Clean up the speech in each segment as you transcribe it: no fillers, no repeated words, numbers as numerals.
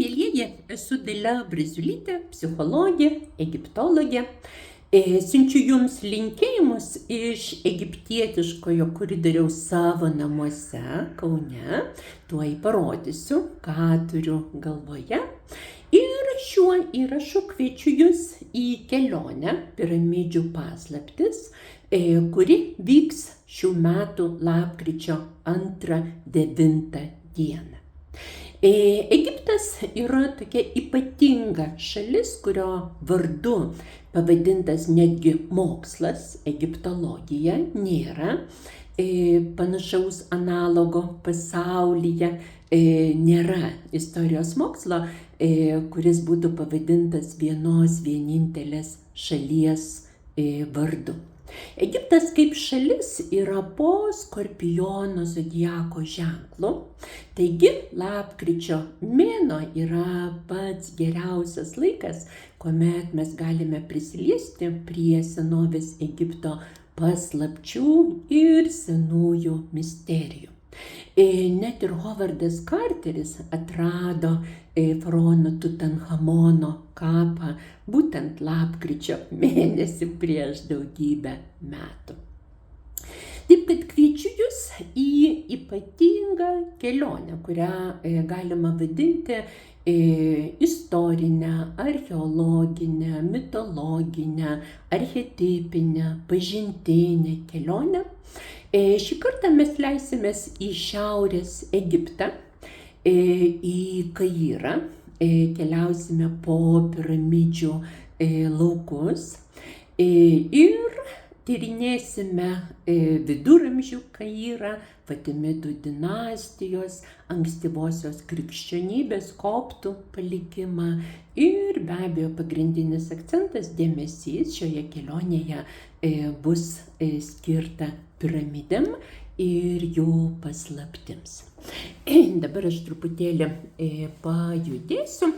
mielieji, esu Dalia Braziulytė, psichologė, egiptologė. Siunčiu jums linkėjimus iš egiptietiškojo koridoriaus savo namuose Kaune. Tuoj parodysiu, ką turiu galvoje. Ir šiuo įrašu kviečiu jūs į kelionę Piramidžių paslaptis, kuri vyks šių metų lapkričio 2-9 dieną. Egiptas yra tokia ypatinga šalis, kurio vardu pavadintas netgi mokslas, egiptologija. Nėra panašaus analogo pasaulyje, nėra istorijos mokslo, kuris būtų pavadintas vienos vienintelės šalies vardu. Egiptas kaip šalis yra po Skorpiono zodiako ženklu, taigi lapkričio mėnuo yra pats geriausias laikas, kuomet mes galime prisiliesti prie senovės Egipto paslapčių ir senųjų misterijų. Net ir Hovardas Carteris atrado faraono Tutanchamono kapą būtent lapkričio mėnesį prieš daugybę metų. Taip kad kviečiu jūs į ypatingą kelionę, kurią galima vadinti istorinę, archeologinę, mitologinę, archetipinę, pažintinę kelionę. Šį kartą mes leisimės į Šiaurės Egiptą, į Kairą, keliausime po piramidžių laukus ir tyrinėsime viduramžių Kairą, Fatimidų dinastijos, ankstyvosios krikščionybės, koptų palikimą ir be abejo pagrindinis akcentas, dėmesys šioje kelionėje bus skirta piramidėm ir jų paslaptims. Dabar aš truputėlį pajudėsiu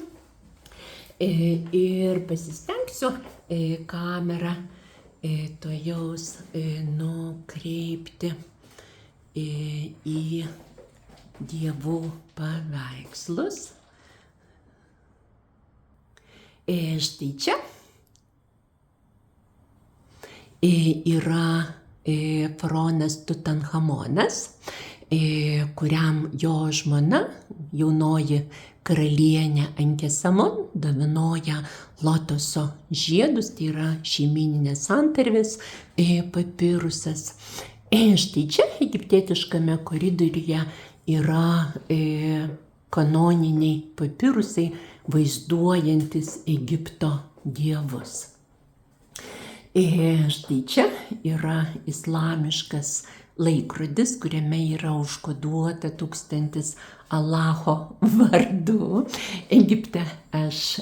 ir pasistengsiu kamerą tuojaus nukreipti į dievų paveikslus. Štai čia yra faraonas Tutanchamonas, kuriam jo žmona, jaunoji karalienė Ankesamon, dovanoja lotoso žiedus, tai yra šeimyninės santarvės papirusas. Štai čia egiptietiškame koridoriuje yra kanoniniai papirusai vaizduojantis Egipto dievus. Štai čia yra islamiškas laikrodis, kuriame yra užkoduota 1000 Allaho vardų. Egipte aš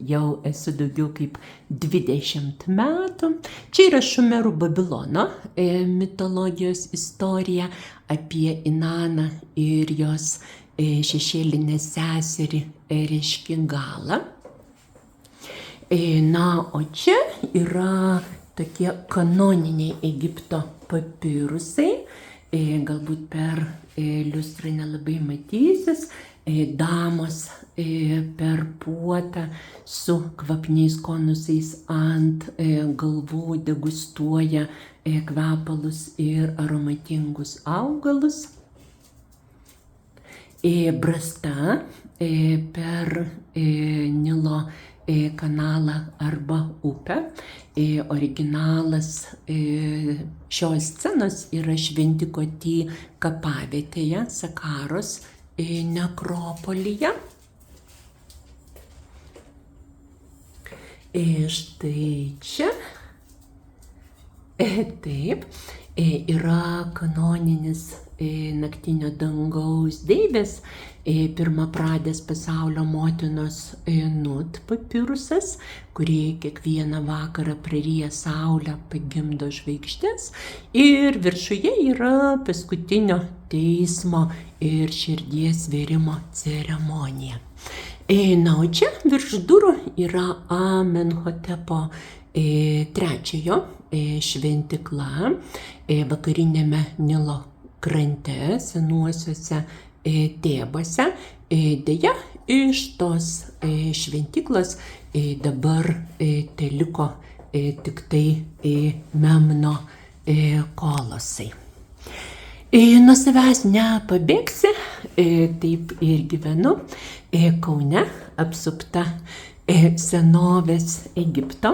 jau esu daugiau kaip 20 metų. Čia yra Šumerų Babilono mitologijos istorija apie Inaną ir jos šešėlinę seserį Reškingalą. Na, o čia yra tokie kanoniniai Egipto papirusai, galbūt per liustrą nelabai matysis, damos per puotą su kvapniais konusais ant galvų degustuoja kvepalus ir aromatingus augalus. Brasta per Nilo kanalą arba upę. Originalas šios scenos yra Šventikotį kapavietėje, Sakaros nekropolyje. Štai čia, taip, yra kanoninis naktinio dangaus deivės, pirmapradės pasaulio motinos Nut papirusas, kurie kiekvieną vakarą praryja saulę, pagimdo žvaigždės, ir viršuje yra paskutinio teismo ir širdies vėrimo ceremonija. Na, o čia virš durų yra Amenhotepo III šventykla vakarinėme Nilo krante, senuosiuose Tėbuose, Deja, iš tos šventyklos dabar teliko tik tai Memno kolosai. Nuo savęs nepabėgsi, taip ir gyvenu Kaune, apsupta senovės Egipto.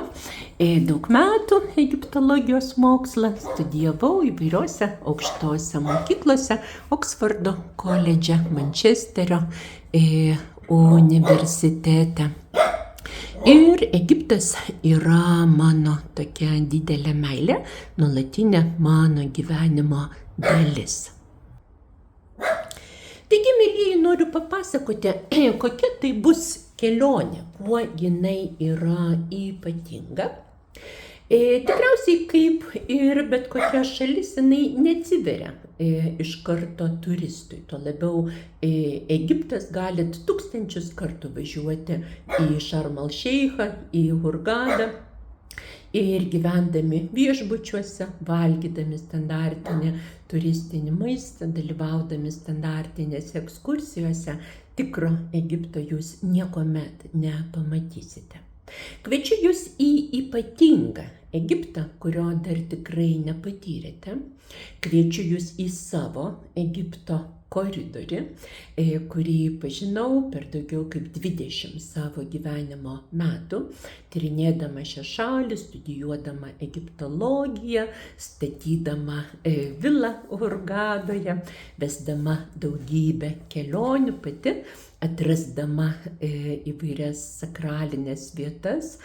Daug metų egiptologijos mokslą studijavau įvairiose aukštose mokyklose, Oksfordo koledže, Mančesterio universitete. Ir Egiptas yra mano tokia didelė meilė, nuolatinė mano gyvenimo dalis. Taigi, mėlyji, noriu papasakoti, kokia tai bus kelionė, kuo jinai yra ypatinga. Tikriausiai kaip ir bet kokia šalis, jinai neatsiveria iš karto turistui. Tuo labiau Egiptas galit 1000 kartų važiuoti į Šarm el Šeichą, į Hurgadą ir gyvendami viešbučiuose, valgydami standartinį turistinį maistą, dalyvaudami standartinėse ekskursijose, tikro Egipto jūs niekuomet nepamatysite. Kviečiu jūs į ypatingą Egiptą, kurio dar tikrai nepatyrėte. Kviečiu jūs į savo Egipto koridorių, kurį pažinau per daugiau kaip 20 savo gyvenimo metų, tyrinėdama šią šalį, studijuodama egiptologiją, statydama vilą Hurgadoje, vesdama daugybę kelionių pati, atrasdama įvairias sakralinės vietas,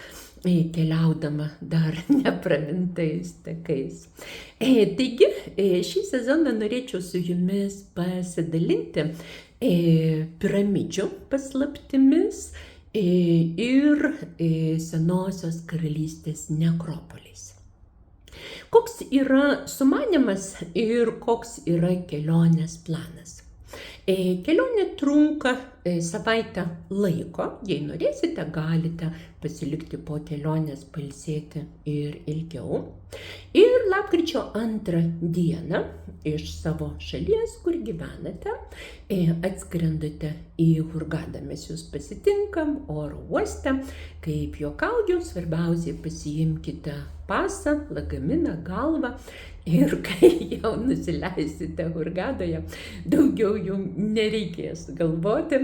keliaudama dar nepramintais takais. Taigi, šį sezoną norėčiau su jumis pasidalinti piramidžių paslaptimis ir senosios karalystės nekropoliais. Koks yra sumanymas ir koks yra kelionės planas? Kelionė trunka savaitę laiko, jei norėsite, galite pasilikti po kelionės, pailsėti ir ilgiau. Ir lapkričio 2 dieną iš savo šalies, kur gyvenate, atskrendate į Hurgadą. Mes jūs pasitinkam oro uoste, kaip juokauju, svarbiausiai pasiimkite pasą, lagaminą, galvą. Ir kai jau nusileisite Hurgadoje, daugiau jums nereikės galvoti,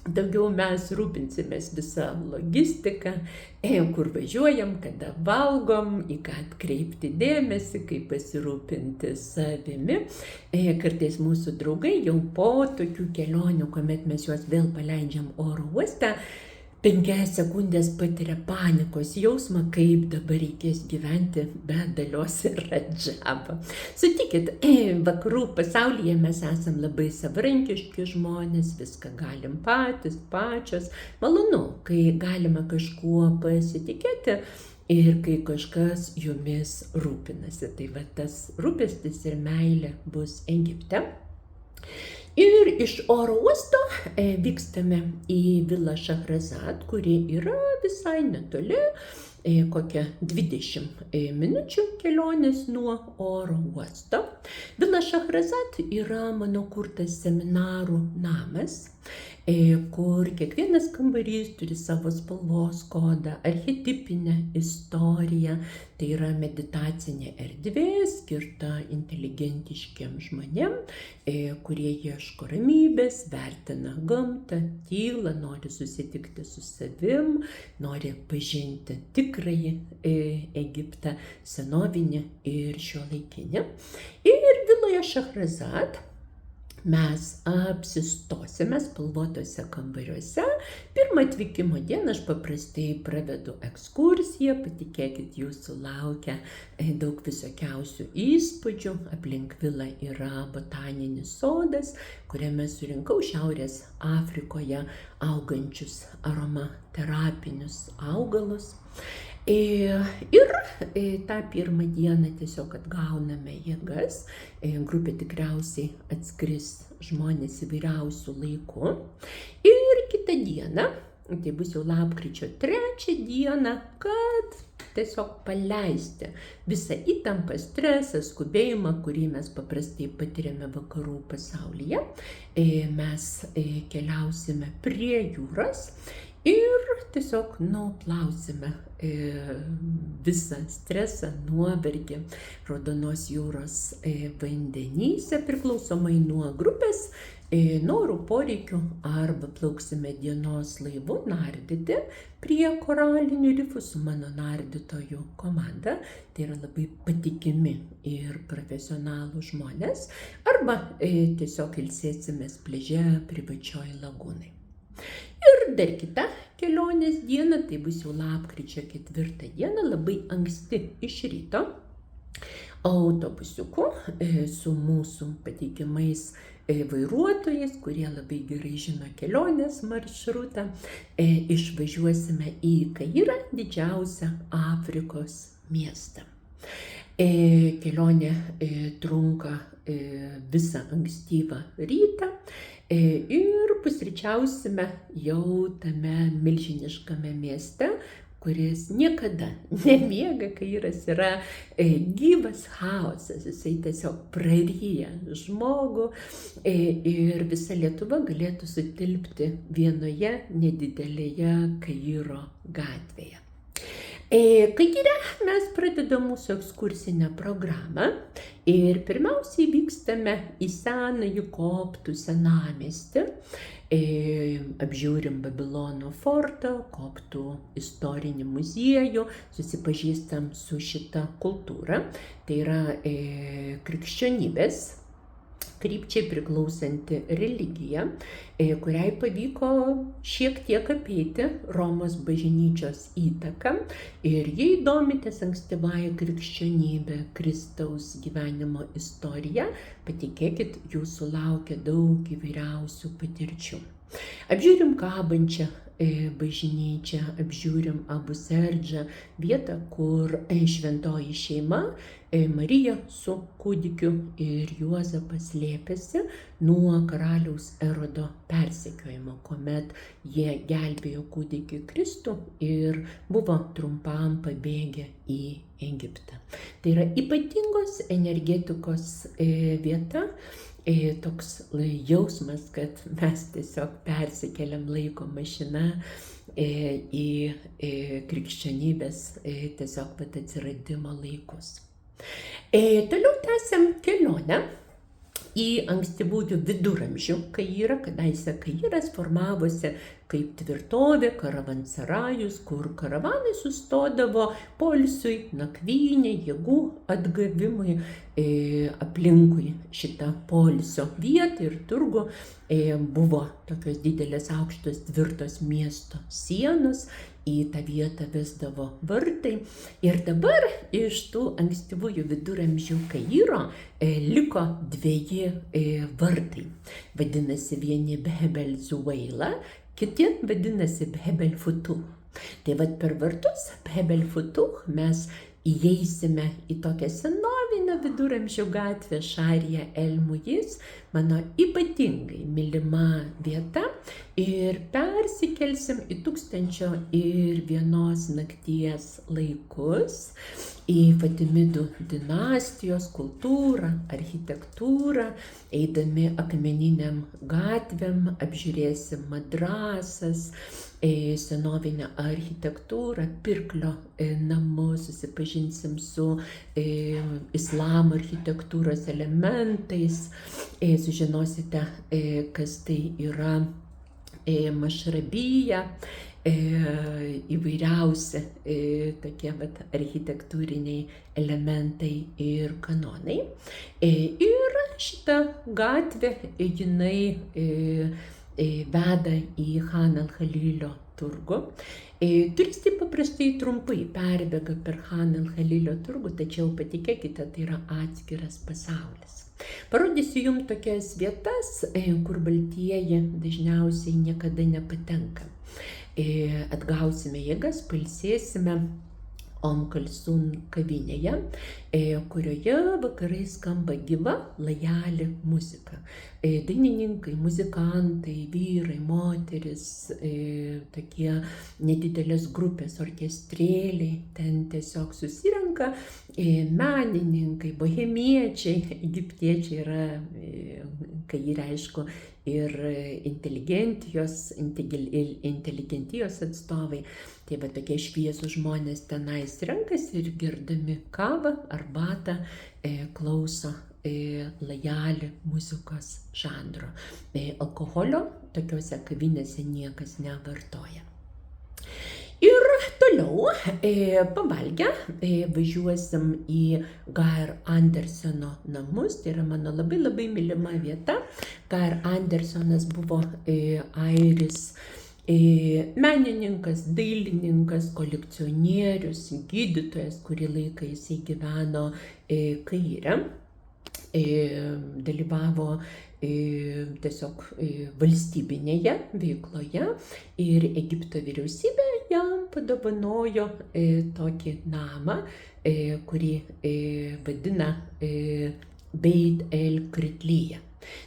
daugiau mes rūpinsimės visą logistiką, kur važiuojam, kada valgom, į ką atkreipti dėmesį, kaip pasirūpinti savimi. Kartais mūsų draugai jau po tokių kelionių, kuomet mes juos vėl paleidžiam oro uoste, 5 sekundės patiria panikos jausmą, kaip dabar reikės gyventi be Dalios ir Radžabo. Sutikit, vakarų pasaulyje mes esam labai savarankiški žmonės, viską galim patys, pačios. Malonu, kai galima kažkuo pasitikėti ir kai kažkas jumis rūpinasi. Tai va tas rūpestis ir meilė bus Egipte. Ir iš oro uosto vykstame į vilą Šahrazad, kuri yra visai netoli, kokią 20 minučių kelionės nuo oro uosto. Vila Šahrazad yra mano kurtas seminarų namas, kur kiekvienas kambarys turi savo spalvos kodą, archetipinę istoriją. Tai yra meditacinė erdvė skirta inteligentiškiem žmonėm, kurie ieško ramybės, vertina gamtą, tylą, nori susitikti su savim, nori pažinti tikrąjį Egiptą, senovinį ir šiuolaikinį. Ir viloje Šahrazad mes apsistosime spalvotose kambariuose. Pirmą atvykimo dieną aš paprastai pravedu ekskursiją, patikėkit, jūsų laukia daug visokiausių įspūdžių. Aplink vilą yra botaninis sodas, kuriame surinkau Šiaurės Afrikoje augančius aromaterapinius augalus. Ir tą pirmą dieną tiesiog atgauname jėgas, grupė tikriausiai atskris žmonės įvairiausių laikų. Ir kitą dieną tai bus jau lapkričio 3 dieną, kad tiesiog paleisti visą įtampą, stresą, skubėjimą, kurį mes paprastai patiriame vakarų pasaulyje. Mes keliausime prie jūros ir tiesiog nuplausime visą stresą, nuovargį Raudonos jūros vandenyse, priklausomai nuo grupės, norų, poreikių, arba plauksime dienos laivu nardyti prie koralinių rifų su mano nardytojų komanda. Tai yra labai patikimi ir profesionalų žmonės, arba tiesiog ilsėsimės pliaže privačioj lagūnai. Ir dar kita kelionės diena, tai bus jau lapkričio 4 dieną, labai anksti iš ryto, autobusiuku su mūsų patikimais vairuotojais, kurie labai gerai žino kelionės maršrutą, išvažiuosime į Kairą, didžiausią Afrikos miestą. Kelionė trunka visą ankstyvą rytą ir pusryčiausime jau tame milžiniškame mieste, kuris niekada nemiega. Kairas yra gyvas chaosas, jisai tiesiog praryja žmogų ir visa Lietuva galėtų sutilpti vienoje nedidelėje Kairo gatvėje. Kaire mes pradedam mūsų ekskursinę programą ir pirmiausiai vykstame į senąjį koptų senamiestį, apžiūrim Babilono fortą, koptų istorinį muziejų, susipažįstam su šita kultūra, tai yra krikščionybės krypčiai priklausanti religija, kuriai pavyko šiek tiek apeiti Romos bažnyčios įtaką, ir jei domitės ankstyvąją krikščionybę, Kristaus gyvenimo istoriją, patikėkit, jūsų laukia daug įvairiausių patirčių. Apžiūrim kabančią bažnyčią, apžiūrim Abu Serdžą, vietą, kur šventoji šeima, Marija su kūdikiu ir Juozapas slėpėsi nuo karaliaus Erodo persekiojimo, kuomet jie gelbėjo kūdikį Kristų ir buvo trumpam pabėgę į Egiptą. Tai yra ypatingos energetikos vieta, toks jausmas, kad mes tiesiog persikeliam laiko mašina į krikščionybės tiesiog atsiradimo laikus. Toliau tęsiam kelionę į ankstyvųjų viduramžių Kairą. Kadaise Kairas formavosi kaip tvirtovė, karavansarajus, kur karavanai sustodavo poilsiui, nakvynei, jėgų atgavimui. Aplinkui šitą poilsio vietą ir turgų buvo tokios didelės aukštos tvirtos miesto sienos, į tą vietą vesdavo vartai. Ir dabar iš tų ankstyvųjų viduramžių Kairo liko 2 vartai. Vadinasi vieni Behebel Zuweila, kiti vadinasi Behebel Futuh. Tai vat per vartus Behebel Futuh mes įeisime į tokią senovinę viduramžių gatvę Šarija El Mujis, mano ypatingai mylima vieta, ir persikelsim į 1001 nakties laikus, į Fatimidų dinastijos kultūrą, architektūrą. Eidami akmeniniam gatvėm apžiūrėsim madrasas, senovinę architektūrą, pirklio namus, susipažinsim su islamo architektūros elementais, sužinosite, kas tai yra mašrabija, įvairiausi tokie architektūriniai elementai ir kanonai. Ir šita gatvė, jinai veda į Han al-Khalilio turgų. Turistai paprastai trumpai perbėga per Han al-Khalilio turgų, tačiau patikėkite, tai yra atskiras pasaulis. Parodysiu jums tokias vietas, kur baltieji dažniausiai niekada nepatenka. Atgausime jėgas, pailsėsime, Om Kalsun kavinėje, kurioje vakarais skamba gyva Lajali muzika. Dainininkai, muzikantai, vyrai, moteris, tokie nedidelės grupės, orkestrėliai, ten tiesiog susirenka menininkai, bohemiečiai, egiptiečiai yra, kai yra aišku, ir inteligentijos atstovai. Tai va tokie šviesūs žmonės tenais renkasi ir gerdami kavą, arbatą, klauso Lajali muzikos žanro. Alkoholio tokiuose kavinėse niekas nevartoja. Ir toliau pavalgę važiuosim į Geir Anderseno namus, tai yra mano labai labai mylima vieta. Geir Andersenas buvo airis menininkas, dailininkas, kolekcionierius, gydytojas, kurį laiką jisai gyveno Kaire, dalyvavo tiesiog valstybinėje veikloje ir Egipto vyriausybė jam padovanojo tokį namą, kurį vadina Beit el Kritlyje.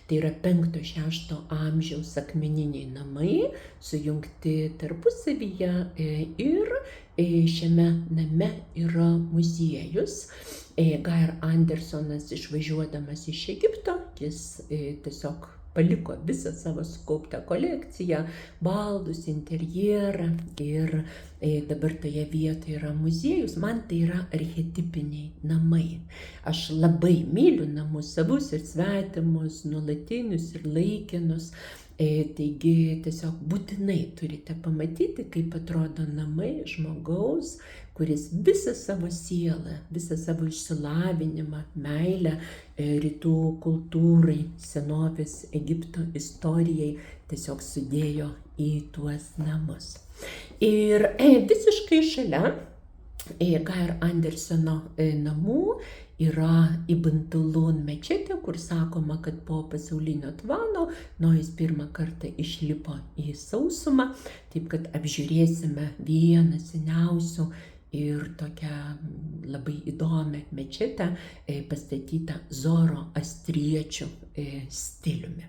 Tai yra 5-6 amžiaus akmeniniai namai, sujungti tarpusavyje ir šiame name yra muziejus. Geir Andersenas išvažiuodamas iš Egipto, jis tiesiog paliko visą savo sukauptą kolekciją, baldus, interjerą ir dabar toje vietoje yra muziejus. Man tai yra archetipiniai namai. Aš labai myliu namus, savus ir svetimus, nuolatinius ir laikinus. Taigi tiesiog būtinai turite pamatyti, kaip atrodo namai žmogaus, kuris visą savo sielą, visą savo išsilavinimą, meilę rytų kultūrai, senovės Egipto istorijai tiesiog sudėjo į tuos namus. Ir visiškai šalia Geir Anderseno namų yra Ibn Tulun mečetė, kur sakoma, kad po pasaulinio tvano Nojus pirmą kartą išlipo į sausumą, taip kad apžiūrėsime vieną seniausių ir tokią labai įdomią mečetę pastatytą zoroastriečių stiliumi.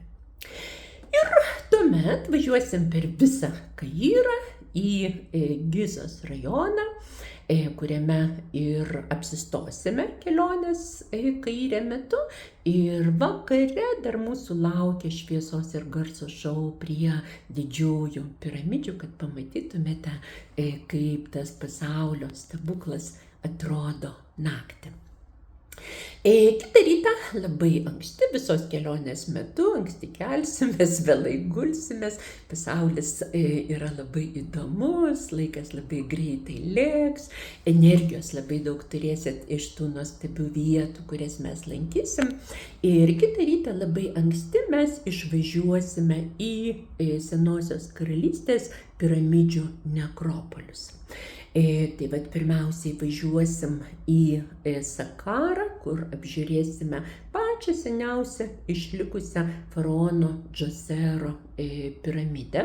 Ir tuomet važiuosim per visą Kairą į Gizos rajoną, kuriame ir apsistosime kelionės Kaire metu. Ir vakare dar mūsų laukia šviesos ir garso šou prie didžiųjų piramidžių, kad pamatytumėte, kaip tas pasaulio stebuklas atrodo naktį. Kitą rytą labai anksti, visos kelionės metu, anksti kelsimės, vėlai gulsimės, pasaulis yra labai įdomus, laikas labai greitai lėks, energijos labai daug turėsit iš tų nuostabių vietų, kurias mes lankysim. Ir kitą rytą labai anksti mes išvažiuosime į Senosios karalystės piramidžių nekropolius. Tai vat pirmiausiai važiuosim į Sakarą, kur apžiūrėsime pačią seniausią išlikusią faraono Džosero piramidę,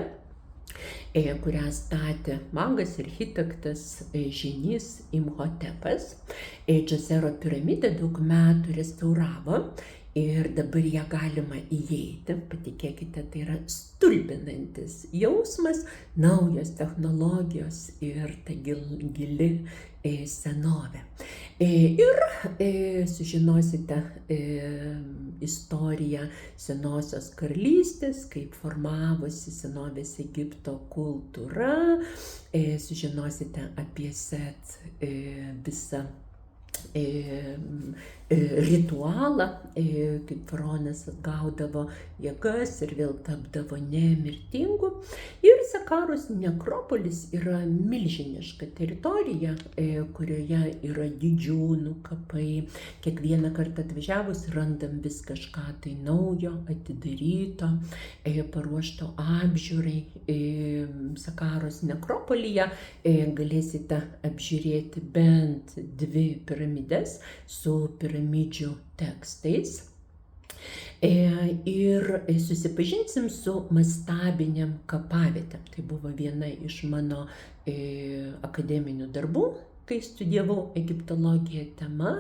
kurią statė magas architektas Ženys Imhotepas. Džosero piramidę daug metų restauravo. Ir dabar ją galima įeiti, patikėkite, tai yra stulbinantis jausmas, naujos technologijos ir ta gili senovė. Ir sužinosite istoriją Senosios karalystės, kaip formavosi senovės Egipto kultūra, sužinosite apie Set visą ritualą, kaip faraonas atgaudavo jėgas ir vėl tapdavo nemirtingu. Ir Sakaros nekropolis yra milžiniška teritorija, kurioje yra didžiūnų kapai. Kiekvieną kartą atvažiavus randam vis kažką tai naujo, atidaryto, paruošto apžiūrai. Sakaros nekropolyje galėsite apžiūrėti bent 2 piramides su piramidžių tekstais. Ir susipažinsim su mastabiniam kapavietėm. Tai buvo viena iš mano akademinių darbų, kai studijavau egiptologiją tema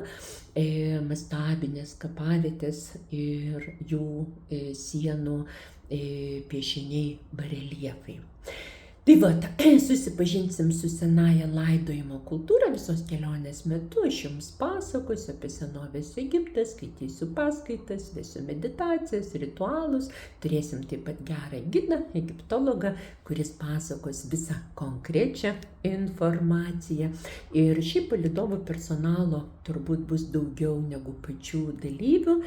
mastabinės kapavietės ir jų sienų piešiniai bareljefai. Tai va, susipažinsim su senaja laidojimo kultūra visos kelionės metu. Aš jums pasakosiu apie senovės Egiptą, skaitysiu paskaitas, vesiu meditacijas, ritualus. Turėsim taip pat gerą gidą, egiptologą, kuris pasakos visą konkrečią informaciją. Ir šiaip palydovų personalo turbūt bus daugiau negu pačių dalyvių,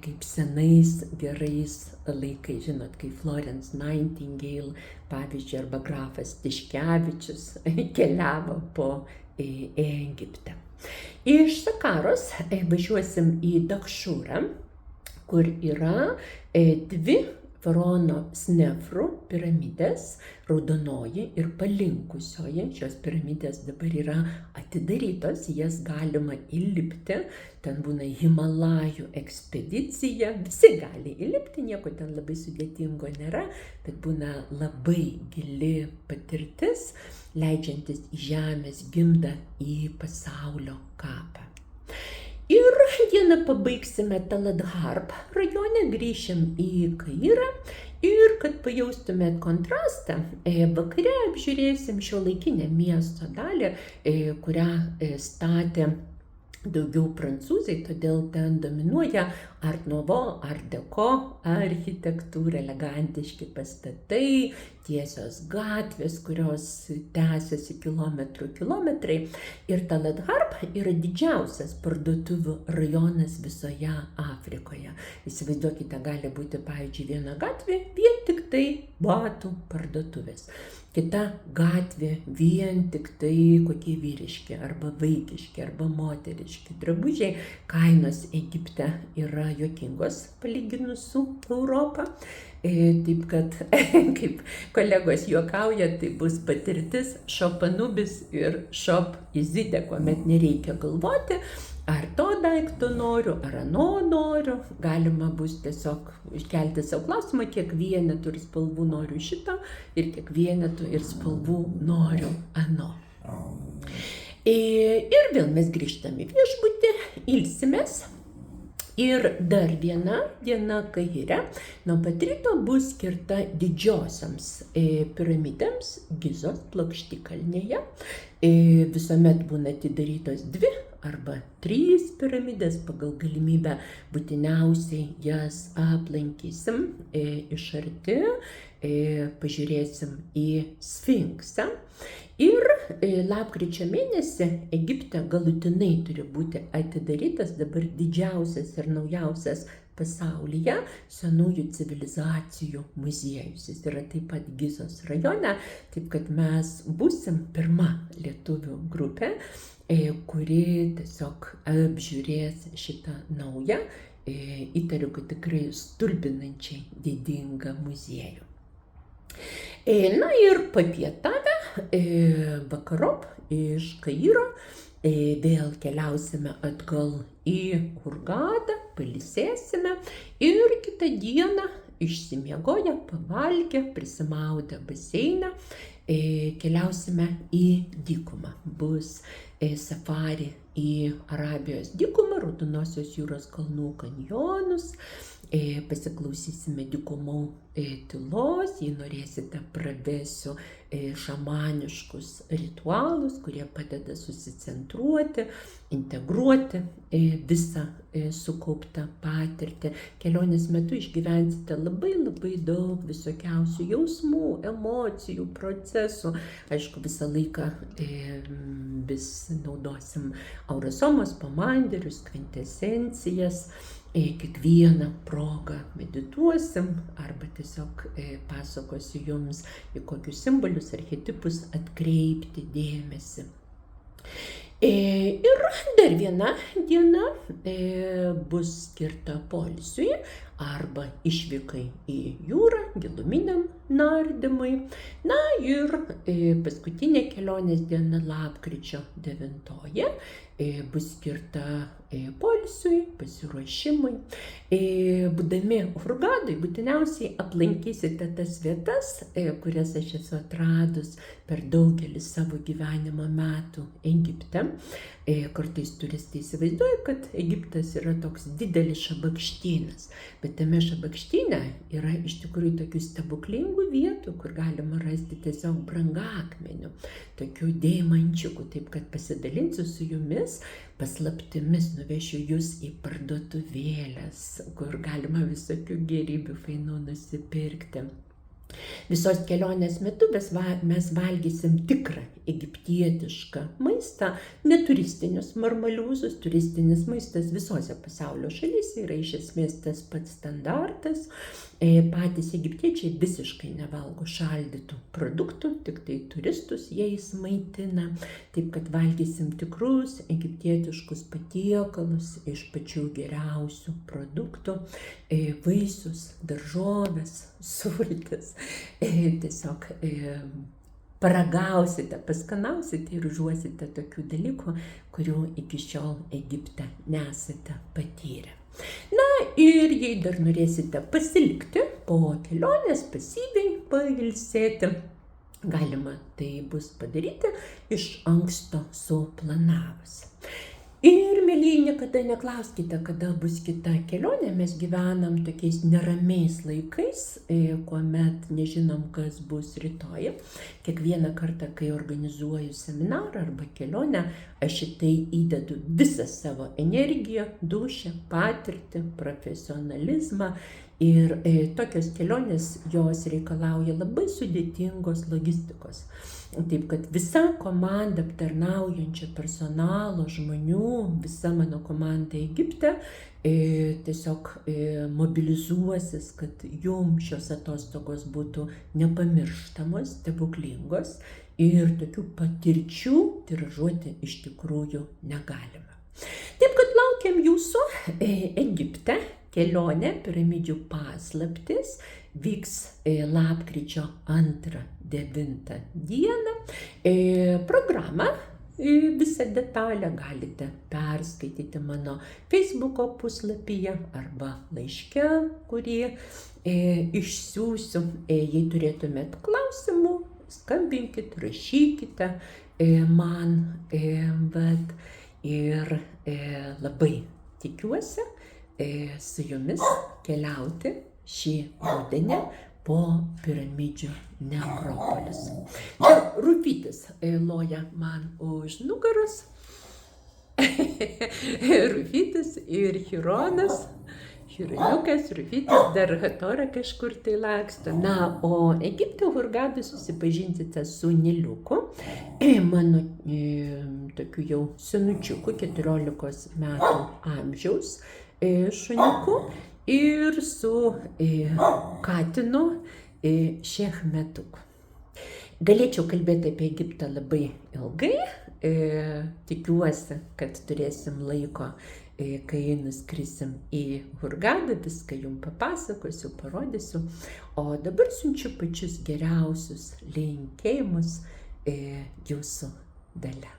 kaip senais gerais laikais, žinot, kai Florence Nightingale, pavyzdžiui, arba grafas Tiškevičius keliavo po Egiptą. Iš Sakaros važiuosim į Dakšūrą, kur yra dvi faraono Snefrų piramidės, raudonoji ir palinkusioji. Šios piramidės dabar yra atidarytos, jas galima įlipti. Ten būna Himalajų ekspedicija, visi gali įlipti, nieko ten labai sudėtingo nėra, bet būna labai gili patirtis, leidžiantis į žemės gimdą į pasaulio kapą. Ir dieną pabaigsime Taladharb rajone, grįšim į Kairą ir kad pajaustumėt kontrastą, vakare apžiūrėsim šiuolaikinę miesto dalį, kurią statė daugiau prancūzai, todėl ten dominuoja Art Nouveau, Art Deco architektūra, elegantiški pastatai, tiesios gatvės, kurios tęsiasi kilometrai. Ir Taladharb yra didžiausias parduotuvių rajonas visoje Afrikoje. Įsivaizduokite, gali būti, pavyzdžiui, viena gatvė, vien tik tai batų parduotuvės. Kita gatvė vien tik tai kokie vyriški, arba vaikiški, arba moteriški drabužiai. Kainos Egipte yra juokingos palyginus su Europą. Taip kad, kaip kolegos juokauja, tai bus patirtis Shop Anubis ir Shop Izidė, kuomet nereikia galvoti, ar to daikto noriu, ar ano noriu. Galima bus tiesiog iškelti savo klausimą, kiek vienetų ir spalvų noriu šito, ir kiek vienetų ir spalvų noriu ano. Ir vėl mes grįžtame į viešbutį, ilsimės. Ir dar viena diena Kaire nuo pat ryto bus skirta didžiosioms piramidėms Gizos plokštikalnėje. Visuomet būna atidarytos 2 arba 3 piramidės, pagal galimybę būtiniausiai jas aplankysim iš arti, pažiūrėsim į Sfinksą. Ir lapkričio mėnesį Egipte galutinai turi būti atidarytas dabar didžiausias ir naujausias pasaulyje senųjų civilizacijų muziejus. Jis yra taip pat Gizos rajone, taip kad mes būsim pirma lietuvių grupė, kuri tiesiog apžiūrės šitą naują, įtariu, kad tikrai stulbinančiai didingą muziejų. Na ir papietavę vakarop iš Kairo vėl keliausime atgal į Hurgadą, pailsėsime ir kitą dieną išsimiegoję, pavalgę, prisimaudę baseine, keliausime į dykumą. Bus safari į Arabijos dykumą, Raudonosios jūros kalnų kanjonus. Pasiklausysime dykumų tylos, jei norėsite, pravesiu šamaniškus ritualus, kurie padeda susicentruoti, integruoti visą sukauptą patirtį. Kelionės metu išgyvensite labai daug visokiausių jausmų, emocijų, procesų. Aišku, visą laiką vis naudosim aurosomos, pamanderius, kvintesencijas. Kiekvieną progą medituosim arba tiesiog pasakosiu jums, į kokius simbolius, archetipus atkreipti dėmesį. Ir dar viena diena bus skirta poilsiui arba išvykai į jūrą, giluminiam nardymui. Na ir paskutinė kelionės diena, lapkričio 9, bus skirta poilsiui, pasiruošimui. Būdami Hurgadai būtiniausiai aplankysite tas vietas, kurias aš esu atradus per daugelį savo gyvenimo metų Egipte. Kartais turistai įsivaizduoja, kad Egiptas yra toks didelis šabakštynas, bet tame šabakštyne yra iš tikrųjų tokių stebuklingų vietų, kur galima rasti tiesiog brangakmenių, tokių deimančiukų, taip kad pasidalinsiu su jumis paslaptimis, nuvešiu jūs į parduotuvėlės, kur galima visokių gėrybių fainų nusipirkti. Visos kelionės metu mes valgysim tikrą egiptietišką maistą, ne turistinius marmaliūzus. Turistinis maistas visose pasaulio šalyse yra iš esmės tas pats standartas. Patys egiptiečiai visiškai nevalgo šaldytų produktų, tik tai turistus jais maitina. Taip kad valgysim tikrus egiptietiškus patiekalus iš pačių geriausių produktų, vaisius, daržoves, sultis. Tiesiog paragausite, paskanausite ir užuosite tokių dalykų, kurių iki šiol Egipte nesate patyrę. Na ir jei dar norėsite pasilikti po kelionės, pasyviai pailsėti, galima tai bus padaryti iš anksto suplanavus. Ir, mielieji, niekada neklauskite, kada bus kita kelionė. Mes gyvenam tokiais neramiais laikais, kuomet nežinom, kas bus rytoj. Kiekvieną kartą, kai organizuoju seminarą arba kelionę, aš į tai įdedu visą savo energiją, dūšią, patirtį, profesionalizmą. Ir tokios kelionės, jos reikalauja labai sudėtingos logistikos. Taip kad visa komanda aptarnaujančio personalo, žmonių, visa mano komanda Egipte tiesiog mobilizuosis, kad jums šios atostogos būtų nepamirštamos, stebuklingos ir tokių patirčių tiražuoti iš tikrųjų negalima. Taip kad laukiam jūsų Egipte. Kelionė piramidžių paslaptis vyks lapkričio 2-9 dieną. Programą visą detalę galite perskaityti mano Facebooko puslapyje arba laiške, kurį išsiųsiu. Jei turėtumėt klausimų, skambinkit, rašykite man. Ir labai tikiuosi su jumis keliauti šį rudenį po piramidžių nekropolius. Čia Rufytis loja man už nugaros. Rufytis ir Chironas. Chironiukas, Rufytis, dar Hatora kažkur tai laksto. Na, o Egipte Hurgadai susipažinsite su Niliuku, mano tokiu jau senučiuku, 14 metų amžiaus šuniuku, ir su katinu Šechmetuku. Galėčiau kalbėti apie Egiptą labai ilgai, tikiuosi, kad turėsim laiko, kai nuskrisim į Hurgadą, viską jums papasakosiu, parodysiu. O dabar siunčiu pačius geriausius linkėjimus jūsų Dalia.